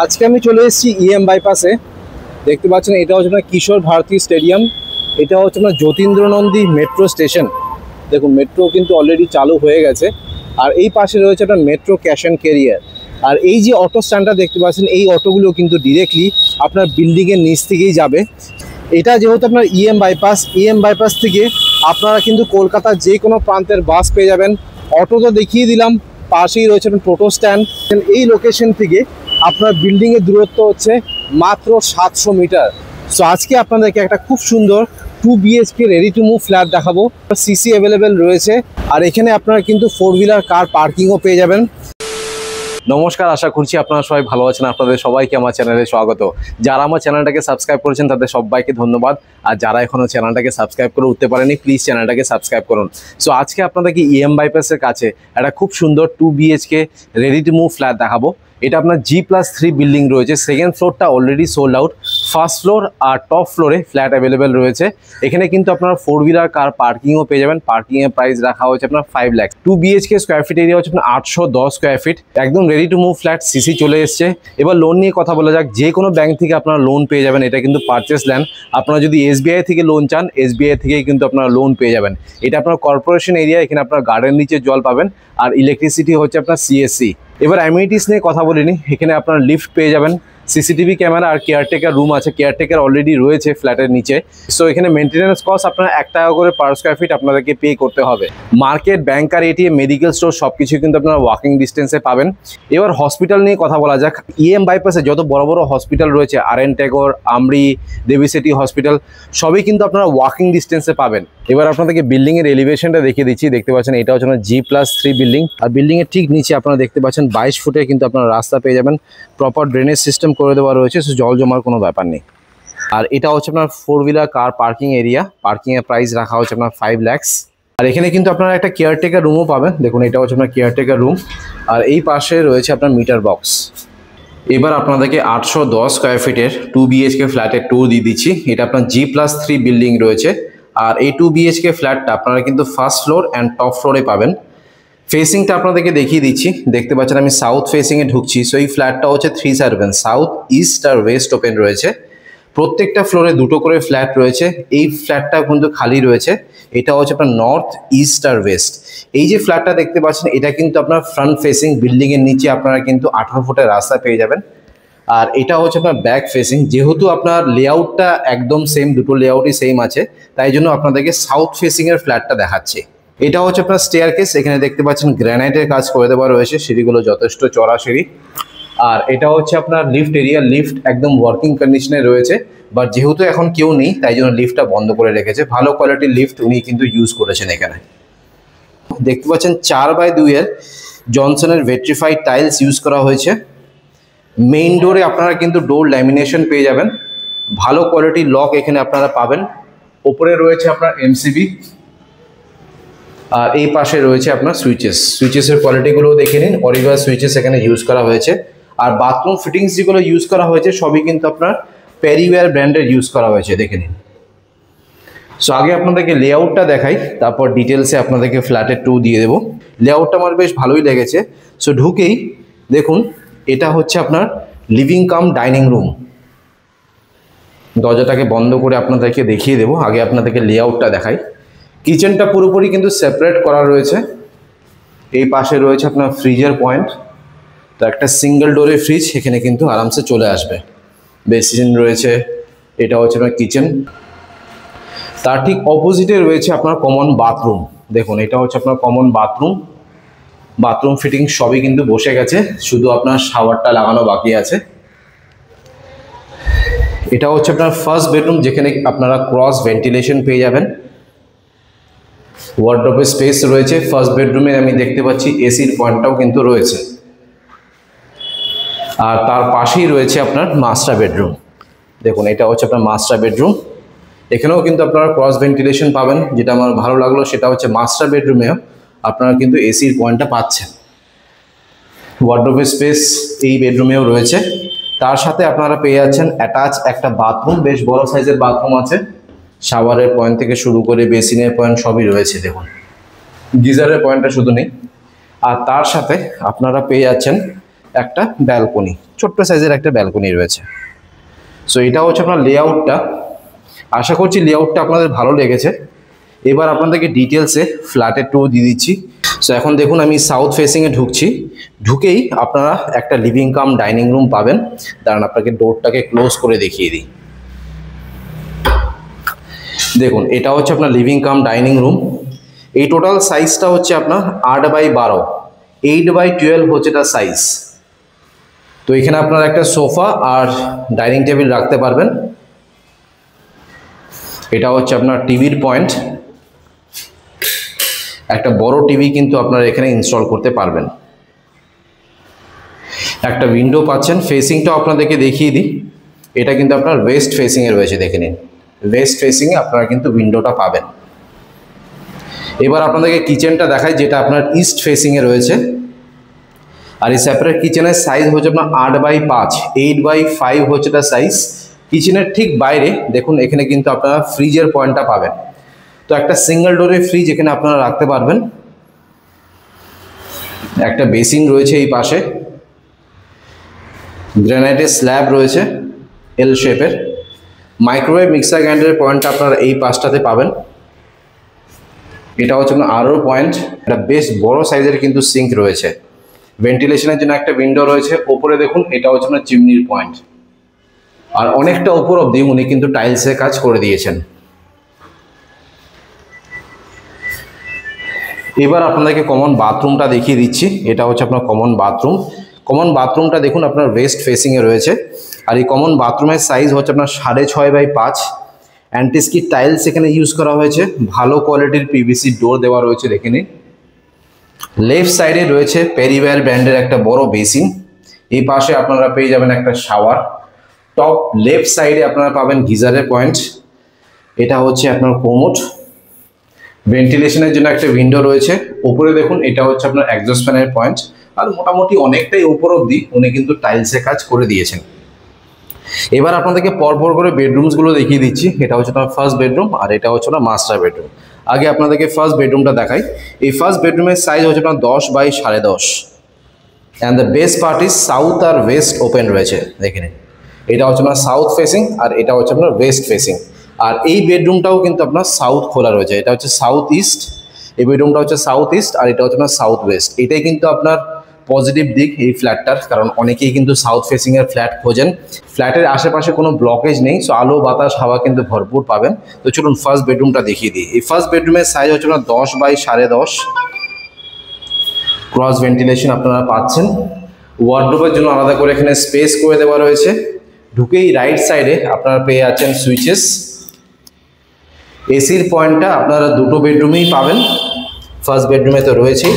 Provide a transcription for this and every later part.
আজকে আমি চলে এসেছি ইএম বাইপাসে। দেখতে পাচ্ছেন এটা হচ্ছে আপনার কিশোর ভারতী স্টেডিয়াম। এটা হচ্ছে আপনার যতীন্দ্রনন্দী মেট্রো স্টেশন। দেখুন মেট্রো কিন্তু অলরেডি চালু হয়ে গেছে। আর এই পাশে রয়েছে আপনার মেট্রো ক্যাশ অ্যান্ড ক্যারিয়ার। আর এই যে অটো স্ট্যান্ডটা দেখতে পাচ্ছেন, এই অটোগুলো কিন্তু ডিরেক্টলি আপনার বিল্ডিংয়ের নিচ থেকেই যাবে। এটা যেহেতু আপনার ইএম বাইপাস থেকে আপনারা কিন্তু কলকাতার যে কোনো প্রান্তের বাস পেয়ে যাবেন। অটো তো দেখিয়ে দিলাম, পাশেই রয়েছে টোটো স্ট্যান্ড। এই লোকেশন থেকে আপনার বিল্ডিংয়ের দূরত্ব হচ্ছে মাত্র 700 মিটার। সো আজকে আপনাদেরকে একটা খুব সুন্দর 2 BHK ready to move flat দেখাবো। সিসি অ্যাভেলেবেল রয়েছে, আর এখানে আপনারা কিন্তু 4 হুইলার কার পার্কিংও পেয়ে যাবেন। নমস্কার, আশা করছি আপনারা সবাই ভালো আছেন। আপনাদের সবাইকে আমার চ্যানেলে স্বাগত। যারা আমার চ্যানেলটাকে সাবস্ক্রাইব করেছেন তাদের সবাইকে ধন্যবাদ। আর যারা এখনও চ্যানেলটাকে সাবস্ক্রাইব করে উঠতে পারেনি, প্লিজ চ্যানেলটাকে সাবস্ক্রাইব করুন। সো আজকে আপনাদেরকে ইএম বাইপাসের কাছে একটা খুব সুন্দর 2 BHK ready to move flat দেখাবো। এটা আপনার G+3 বিল্ডিং রয়েছে। সেকেন্ড ফ্লোরটা already sold out. First floor আর টপ ফ্লোরে ফ্ল্যাট অ্যাভেলেবেল রয়েছে। এখানে কিন্তু আপনার 4 হুইলার কার পার্কিংও পেয়ে যাবেন। পার্কিংয়ের প্রাইস রাখা হয়েছে আপনার 5 lakh. 2 BHK square feet area হচ্ছে আপনার 810 স্কোয়ার ফিট। একদম ready to move flat, CC চলে এসছে। এবার লোন নিয়ে কথা বলা যাক। যে কোনো ব্যাংক থেকে আপনারা লোন পেয়ে যাবেন। এটা কিন্তু পারচেস ল্যান্ড। আপনারা যদি SBI থেকে লোন চান, SBI থেকেই কিন্তু আপনারা লোন পেয়ে যাবেন। এটা আপনার কর্পোরেশন এরিয়া। এখানে আপনার গার্ডেন নিচে জল পাবেন, আর ইলেকট্রিসিটি হচ্ছে আপনার CSC। এবার অ্যামিনিটিস নিয়ে কথা বলিনি। এখানে আপনার লিফট পেয়ে যাবেন, CCTV ক্যামেরা আর কেয়ারটেকার রুম আছে। কেয়ারটেকার অলরেডি রয়েছে ফ্ল্যাটের নিচে। সো এখানে মেনটেন্যান্স কস্ট আপনার 1 টাকা করে পার স্কোয়ার ফিট আপনাদেরকে পে করতে হবে। মার্কেট, ব্যাংকার, ATM, মেডিকেল স্টোর সব কিছু কিন্তু আপনারা ওয়াকিং ডিস্টেন্সে পাবেন। এবার হসপিটাল নিয়ে কথা বলা যাক। ইএম বাইপাসে যত বড় বড় হসপিটাল রয়েছে, RN ট্যাগর, আমরি, দেবীসেটি হসপিটাল, সবই কিন্তু আপনারা ওয়াকিং ডিস্টেন্সে পাবেন। এবার আপনাদেরকে বিল্ডিংয়ের এলিভেশনটা দেখিয়ে দিচ্ছি। দেখতে পাচ্ছেন এটা হচ্ছে আপনার G+3 বিল্ডিং। আর বিল্ডিংয়ের ঠিক নিচে আপনারা দেখতে পাচ্ছেন 22 ফুটে কিন্তু আপনারা রাস্তা পেয়ে যাবেন। প্রপার ড্রেনেজ সিস্টেম করে দেওয়া রয়েছে, সো জল জমার কোনো ব্যাপার নেই। আর এটা হচ্ছে আপনার 4 হুইলার কার পার্কিং এরিয়া। পার্কিংয়ের প্রাইস রাখা হচ্ছে আপনার 5 লাখ। আর এখানে কিন্তু আপনারা একটা কেয়ারটেকার রুমও পাবেন। দেখুন এটা হচ্ছে আপনার কেয়ারটেকার রুম। আর এই পাশে রয়েছে আপনার মিটার বক্স। এবার আপনাদেরকে 810 স্কোয়ার ফিটের 2 BHK ফ্ল্যাটের ট্যুর দিয়ে দিচ্ছি। এটা আপনার G+3 বিল্ডিং রয়েছে। আর এই 2 BHK ফ্ল্যাটটা আপনারা কিন্তু ফার্স্ট ফ্লোর অ্যান্ড টপ ফ্লোরে পাবেন। ফেসিংটা আপনাদেরকে দেখিয়ে দিচ্ছি। দেখতে পাচ্ছেন আমি সাউথ ফেসিংয়ে ঢুকছি। সো এই ফ্ল্যাটটা হচ্ছে 3 সার্ভেন, সাউথ, ইস্ট আর ওয়েস্ট ওপেন রয়েছে। প্রত্যেকটা ফ্লোরে 2টো করে ফ্ল্যাট রয়েছে। এই ফ্ল্যাটটা কিন্তু খালি রয়েছে। এটা হচ্ছে আপনার নর্থ, ইস্ট আর ওয়েস্ট। এই যে ফ্ল্যাটটা দেখতে পাচ্ছেন, এটা কিন্তু আপনার ফ্রন্ট ফেসিং। বিল্ডিংয়ের নিচে আপনারা কিন্তু 18 ফুটের রাস্তা পেয়ে যাবেন। আর এটা হচ্ছে আপনার ব্যাক ফেসিং। যেহেতু আপনার লেআউটটা একদম সেম, দুটো লেআউটই সেম আছে, তাই জন্য আপনাদেরকে সাউথ ফেসিংয়ের ফ্ল্যাটটা দেখাচ্ছে। এটা হচ্ছে আপনার স্টেয়ারকেস। এখানে দেখতে পাচ্ছেন গ্রানাইটের কাজ করে দেওয়া রয়েছে। সিঁড়িগুলো যথেষ্ট চড়া সিঁড়ি। আর এটা হচ্ছে আপনার লিফট এরিয়া। লিফট একদম ওয়ার্কিং কন্ডিশনে রয়েছে, বাট যেহেতু এখন কেউ নেই তাই জন্য লিফটটা বন্ধ করে রেখেছে। ভালো কোয়ালিটির লিফট উনি কিন্তু ইউজ করেছেন। এখানে দেখতে পাচ্ছেন 4x2 এর জনসনের ভেট্রিফাইড টাইলস ইউজ করা হয়েছে। মেইন ডোরে আপনারা কিন্তু ডোর ল্যামিনেশন পেয়ে যাবেন। ভালো কোয়ালিটির লক এখানে আপনারা পাবেন। ওপরে রয়েছে আপনার MCB, আর এই পাশে রয়েছে আপনার সুইচেসের কোয়ালিটিগুলোও দেখে নিন। অরিবা সুইচেস এখানে ইউজ করা হয়েছে। আর বাথরুম ফিটিংস যেগুলো ইউজ করা হয়েছে সবই কিন্তু আপনার পেরিওয়্যার ব্র্যান্ডের ইউজ করা হয়েছে, দেখে নিন। সো আগে আপনাদেরকে লেআউটটা দেখাই, তারপর ডিটেলসে আপনাদেরকে ফ্ল্যাটের ট্যুর দিয়ে দেবো। লেআউটটা আমার বেশ ভালোই লেগেছে। সো ঢুকেই দেখুন এটা হচ্ছে আপনার লিভিং কাম ডাইনিং রুম। দরজাটাকে বন্ধ করে আপনাদেরকে দেখিয়ে দেবো। আগে আপনাদেরকে লেআউটটা দেখাই। কিচেনটা পুরোপুরি কিন্তু সেপারেট করা রয়েছে। এই পাশে রয়েছে আপনার ফ্রিজের পয়েন্ট। তো একটা সিঙ্গেল ডোরের ফ্রিজ এখানে কিন্তু আরামসে চলে আসবে। বেসিন রয়েছে। এটা হচ্ছে আপনার কিচেন। তার ঠিক অপোজিটে রয়েছে আপনার কমন বাথরুম। দেখুন এটা হচ্ছে আপনার কমন বাথরুম। বাথরুম ফিটিং সবই কিন্তু বসে গেছে, শুধু আপনার শাওয়ারটা লাগানো বাকি আছে। এটা হচ্ছে আপনার ফার্স্ট বেডরুম, যেখানে আপনারা ক্রস ভেন্টিলেশন পেয়ে যাবেন। ওয়ার্ডরোবের স্পেস রয়েছে। ফার্স্ট বেডরুমে আমি দেখতে পাচ্ছি এসির পয়েন্টটাও কিন্তু রয়েছে। আর তার পাশেই রয়েছে আপনার মাস্টার বেডরুম। দেখুন এটা হচ্ছে আপনার মাস্টার বেডরুম। এখানেও কিন্তু আপনারা ক্রস ভেন্টিলেশন পাবেন। যেটা আমার ভালো লাগলো সেটা হচ্ছে মাস্টার বেডরুমেও আপনারা কিন্তু এসির পয়েন্টটা পাচ্ছেন। ওয়ার্ডরোবের স্পেস এই বেডরুমেও রয়েছে। তার সাথে আপনারা পেয়ে যাচ্ছেন অ্যাটাচ একটা বাথরুম। বেশ বড় সাইজের বাথরুম আছে। শাওয়ারের পয়েন্ট থেকে শুরু করে বেসিনের পয়েন্ট সবই রয়েছে। দেখুন গিজারের পয়েন্টটা শুধু নেই। আর তার সাথে আপনারা পেয়ে যাচ্ছেন একটা ব্যালকনি, ছোট্ট সাইজের একটা ব্যালকনি রয়েছে। সো এটা হচ্ছে আপনার লেআউটটা। আশা করছি লেআউটটা আপনাদের ভালো লেগেছে। এবার আপনাদেরকে ডিটেলসে ফ্ল্যাটের ট্যুর দিয়ে দিচ্ছি। সো এখন দেখুন আমি সাউথ ফেসিংয়ে ঢুকছি। ঢুকেই আপনারা একটা লিভিং কাম ডাইনিং রুম পাবেন। দাঁড়ান আপনাকে ডোরটাকে ক্লোজ করে দেখিয়ে দিই। দেখুন এটা হচ্ছে আপনার লিভিং কাম ডাইনিং রুম। এই টোটাল সাইজটা হচ্ছে আপনার 8x12, 8x12 হচ্ছে তার সাইজ। তো এখানে আপনারা একটা সোফা আর ডাইনিং টেবিল রাখতে পারবেন। এটা হচ্ছে আপনার টিভির পয়েন্ট। একটা বড় টিভি কিন্তু আপনারা এখানে ইনস্টল করতে পারবেন। একটা উইন্ডো পাচ্ছেন, ফেসিংটাও আপনাদেরকে দেখিয়ে দিই। এটা কিন্তু আপনার ওয়েস্ট ফেসিংয়ে রয়েছে, দেখে নিন। ওয়েস্ট ফেসিংয়ে আপনারা কিন্তু উইন্ডোটা পাবেন। এবার আপনাদেরকে কিচেনটা দেখাই, যেটা আপনার ইস্ট ফেসিংয়ে রয়েছে। আর এই সেপারেট কিচেনের সাইজ হচ্ছে আপনার 8x5, 8x5 হচ্ছে তার সাইজ। কিচেনের ঠিক বাইরে দেখুন এখানে কিন্তু আপনারা ফ্রিজের পয়েন্টটা পাবেন। তো একটা সিঙ্গেল ডোরের ফ্রিজ এখানে আপনারা রাখতে পারবেন। একটা বেসিন রয়েছে এই পাশে, গ্রানাইটের স্ল্যাব রয়েছে এল শেপের। মাইক্রোওয়েভ মিক্সার গ্রাইন্ডারের পয়েন্টটা আপনারা এই পাশটাতে পাবেন। এটা হচ্ছে আপনার আরও পয়েন্ট। একটা বেশ বড় সাইজের কিন্তু সিঙ্ক রয়েছে। ভেন্টিলেশনের জন্য একটা উইন্ডো রয়েছে। ওপরে দেখুন এটা হচ্ছে আপনার চিমনির পয়েন্ট। আর অনেকটা উপর অবধি উনি কিন্তু টাইলসের কাজ করে দিয়েছেন। এবার আপনাদেরকে কমন বাথরুমটা দেখিয়ে দিচ্ছি। এটা হচ্ছে আপনার কমন বাথরুম। কমন বাথরুমটা দেখুন আপনার ওয়েস্ট ফেসিংয়ে রয়েছে। আর এই কমন বাথরুমের সাইজ হচ্ছে আপনার 6.5x5। অ্যান্টিস্কিড টাইলস এখানে ইউজ করা হয়েছে। ভালো কোয়ালিটির পিভিসি ডোর দেওয়া রয়েছে, দেখে নিন। লেফট সাইডে রয়েছে পেরিওয়্যার ব্র্যান্ডের একটা বড় বেসিন। এই পাশে আপনারা পেয়ে যাবেন একটা শাওয়ার। টপ লেফট সাইডে আপনারা পাবেন গিজারের পয়েন্ট। এটা হচ্ছে আপনার কোমোড। ভেন্টিলেশনের জন্য একটা উইন্ডো রয়েছে। উপরে দেখুন এটা হচ্ছে আপনার এক্সস্ট ফ্যানের পয়েন্ট। আর মোটামুটি অনেকটাই উপর অবধি উনি কিন্তু টাইলসের কাজ করে দিয়েছেন। এবার আপনাদেরকে পরপর করে বেডরুমসগুলো দেখিয়ে দিচ্ছি। এটা হচ্ছে আপনার ফার্স্ট বেডরুম আর এটা হচ্ছে আপনার মাস্টার বেডরুম। আগে আপনাদেরকে ফার্স্ট বেডরুমটা দেখাই। এই ফার্স্ট বেডরুমের সাইজ হচ্ছে আপনার 10x10.5। And the best part is south আর ওয়েস্ট ওপেন রয়েছে, দেখে নিন। এটা হচ্ছে আপনার সাউথ ফেসিং আর এটা হচ্ছে আপনার ওয়েস্ট ফেসিং। আর এই বেডরুমটাও কিন্তু আপনার সাউথ খোলা রয়েছে। এটা হচ্ছে সাউথ ইস্ট। এই বেডরুমটা হচ্ছে সাউথ ইস্ট আর এটা হচ্ছে আপনার সাউথ ওয়েস্ট। এটাই কিন্তু আপনার পজিটিভ দিক এই ফ্ল্যাটটার, কারণ অনেকেই কিন্তু সাউথ ফেসিংয়ের ফ্ল্যাট খোঁজেন। ফ্ল্যাটের আশেপাশে কোনো ব্লকেজ নেই, সো আলো বাতাস হাওয়া কিন্তু ভরপুর পাবেন। তো চলুন ফার্স্ট বেডরুমটা দেখিয়ে দিই। এই ফার্স্ট বেডরুমের সাইজ হচ্ছে আপনার 10x10.5। ক্রস ভেন্টিলেশন আপনারা পাচ্ছেন। ওয়ার্ডরোবের জন্য আলাদা করে এখানে স্পেস করে দেওয়া রয়েছে। ঢুকেই রাইট সাইডে আপনারা পেয়ে যাচ্ছেন সুইচেস। এসির পয়েন্টটা আপনারা দুটো বেডরুমেই পাবেন, ফার্স্ট বেডরুমে তো রয়েছেই।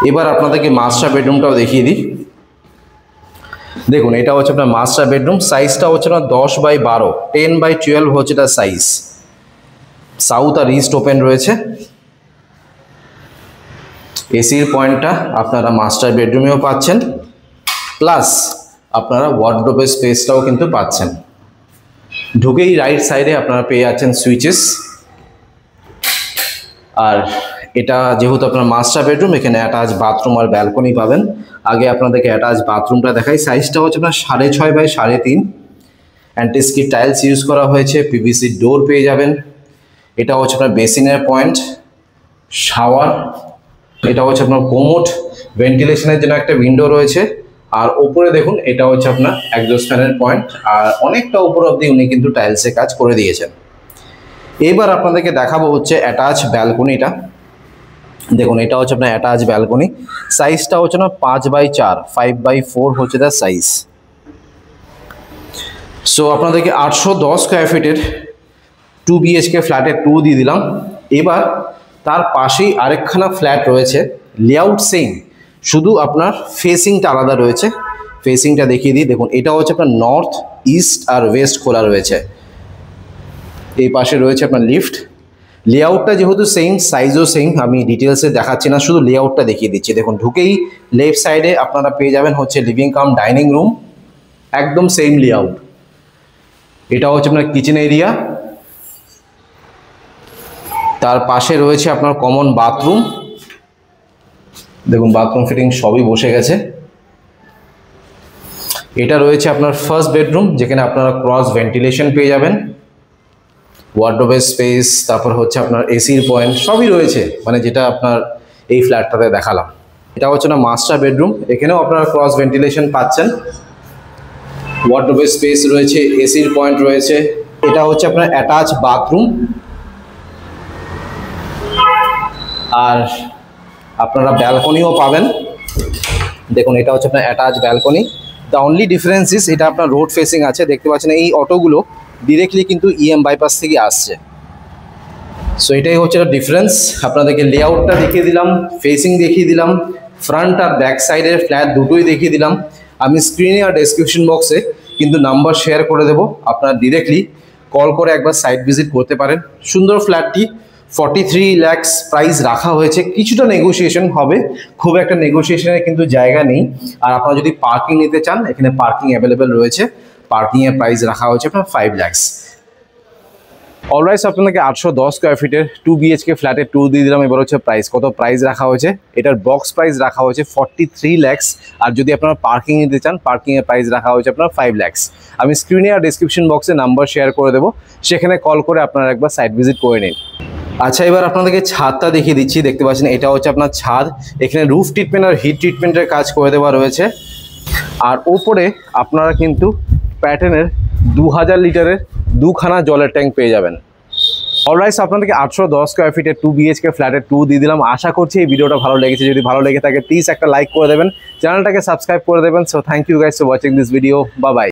এবার আপনাদেরকে মাস্টার বেডরুমটাও দেখিয়ে দিই। দেখুন এটা হচ্ছে আপনার মাস্টার বেডরুম। সাইজটা হচ্ছে আপনার 10x12, 10x12 হচ্ছে তার সাইজ। সাউথ আর ইস্ট ওপেন রয়েছে। এসির পয়েন্টটা আপনারা মাস্টার বেডরুমেও পাচ্ছেন, প্লাস আপনারা ওয়ার্ডরোবের স্পেসটাও কিন্তু পাচ্ছেন। ঢুকেই রাইট সাইডে আপনারা পেয়ে যাচ্ছেন সুইচেস। আর এটা যেহেতু আপনার মাস্টার বেডরুম, এখানে অ্যাটাচ বাথরুম আর ব্যালকনি পাবেন। আগে আপনাদেরকে অ্যাটাচ বাথরুমটা দেখাই। সাইজটা হচ্ছে আপনার 6.5x3.5। অ্যান্টিস্কিড টাইলস ইউজ করা হয়েছে, পিভিসি ডোর পেয়ে যাবেন। এটা হচ্ছে আপনার বেসিনের পয়েন্ট, শাওয়ার। এটা হচ্ছে আপনার কোমোড। ভেন্টিলেশনের জন্য একটা উইন্ডো রয়েছে। আর ওপরে দেখুন এটা হচ্ছে আপনার এক্সস্ট ফ্যানের পয়েন্ট। আর অনেকটা উপর অবধি উনি কিন্তু টাইলসে কাজ করে দিয়েছেন। এবার আপনাদেরকে দেখাবো হচ্ছে অ্যাটাচ ব্যালকনিটা। দেখুন এটা হচ্ছে আপনার অ্যাটাচ ব্যালকনি। সাইজটা হচ্ছে না 5x4, 5x4 হচ্ছে তার সাইজ। সো আপনাদেরকে 810 স্কোয়ার ফিটের 2 BHK ফ্ল্যাটের ট্যুর দিয়ে দিলাম। এবার তার পাশেই আরেকখানা ফ্ল্যাট রয়েছে, লেআউট সেম, শুধু আপনার ফেসিংটা আলাদা রয়েছে। ফেসিংটা দেখিয়ে দিই। দেখুন এটা হচ্ছে আপনার নর্থ, ইস্ট আর ওয়েস্ট খোলা রয়েছে। এই পাশে রয়েছে আপনার লিফট। লেআউটটা যেহেতু সেম, সাইজও সেম, আমি ডিটেলসে দেখাচ্ছি না, শুধু লেআউটটা দেখিয়ে দিচ্ছি। দেখুন ঢুকেই লেফট সাইডে আপনারা পেয়ে যাবেন হচ্ছে লিভিং কাম ডাইনিং রুম, একদম সেম লেআউট। এটা হচ্ছে আপনার কিচেন এরিয়া। তার পাশে রয়েছে আপনার কমন বাথরুম। দেখুন বাথরুম ফিটিং সবই বসে গেছে। এটা রয়েছে আপনার ফার্স্ট বেডরুম, যেখানে আপনারা ক্রস ভেন্টিলেশন পেয়ে যাবেন, ওয়ার্ডরোবের স্পেস, তারপর হচ্ছে আপনার এসির পয়েন্ট সবই রয়েছে, মানে যেটা আপনার এই ফ্ল্যাটটাতে দেখালাম। এটা হচ্ছে না মাস্টার বেডরুম, এখানেও আপনারা ক্রস ভেন্টিলেশন পাচ্ছেন, ওয়ার্ডরোবের স্পেস রয়েছে, এসির পয়েন্ট রয়েছে। এটা হচ্ছে আপনার অ্যাটাচ বাথরুম, আর আপনারা ব্যালকনিও পাবেন। দেখুন এটা হচ্ছে আপনার attach balcony. The only difference is এটা আপনার রোড ফেসিং আছে, দেখতে পাচ্ছেন এই অটোগুলো ডিরেক্টলি কিন্তু ইএম বাইপাস থেকে আসছে। সো এটাই হচ্ছে ডিফারেন্স। আপনাদেরকে লেআউটটা দেখিয়ে দিলাম, ফেসিং দেখিয়ে দিলাম, ফ্রন্ট আর ব্যাক সাইডের ফ্ল্যাট দুটোই দেখিয়ে দিলাম। আমি স্ক্রিনে আর ডেসক্রিপশন বক্সে কিন্তু নাম্বার শেয়ার করে দেবো, আপনারা ডিরেক্টলি কল করে একবার সাইট ভিজিট করতে পারেন। সুন্দর ফ্ল্যাটটি 43 lakhs প্রাইস রাখা হয়েছে, কিছুটা নেগোসিয়েশন হবে, খুব একটা নেগোসিয়েশনের কিন্তু জায়গা নেই। আর আপনারা যদি পার্কিং নিতে চান, এখানে পার্কিং অ্যাভেলেবেল রয়েছে, পার্কিংয়ের প্রাইস রাখা হয়েছে আপনার 5 lakhs। অলরাইট, আপনাকে 810 স্কোয়ার ফিটের 2 BHK ফ্ল্যাটের ট্যুর দিয়ে দিলাম। এবার হচ্ছে প্রাইস, কত প্রাইস রাখা হয়েছে, এটার বক্স প্রাইস রাখা হয়েছে 43 lakhs। আর যদি আপনারা পার্কিং নিতে চান, পার্কিংয়ের প্রাইস রাখা হয়েছে আপনার 5 lakhs। আমি স্ক্রিনে আর ডিসক্রিপশন বক্সে নাম্বার শেয়ার করে দেবো, সেখানে কল করে আপনারা একবার সাইট ভিজিট করে নিন। আচ্ছা, এবার আপনাদেরকে ছাদটা দেখিয়ে দিচ্ছি। দেখতে পাচ্ছেন এটা হচ্ছে আপনার ছাদ, এখানে রুফ ট্রিটমেন্ট আর হিট ট্রিটমেন্টের কাজ করে দেওয়া রয়েছে। আর ওপরে আপনারা কিন্তু প্যাটার্নের 2000 লিটারের 2খানা জলের ট্যাঙ্ক পেয়ে যাবেন। অলরাইট, আপনাদেরকে 810 স্কোয়ার ফিটের 2 BHK ফ্ল্যাটের ট্যুর দিয়ে দিলাম। আশা করছি এই ভিডিওটা ভালো লেগেছে। যদি ভালো লেগে থাকে প্লিজ একটা লাইক করে দেবেন, চ্যানেলটাকে সাবস্ক্রাইব করে দেবেন। So thank you guys for watching this video. Bye by.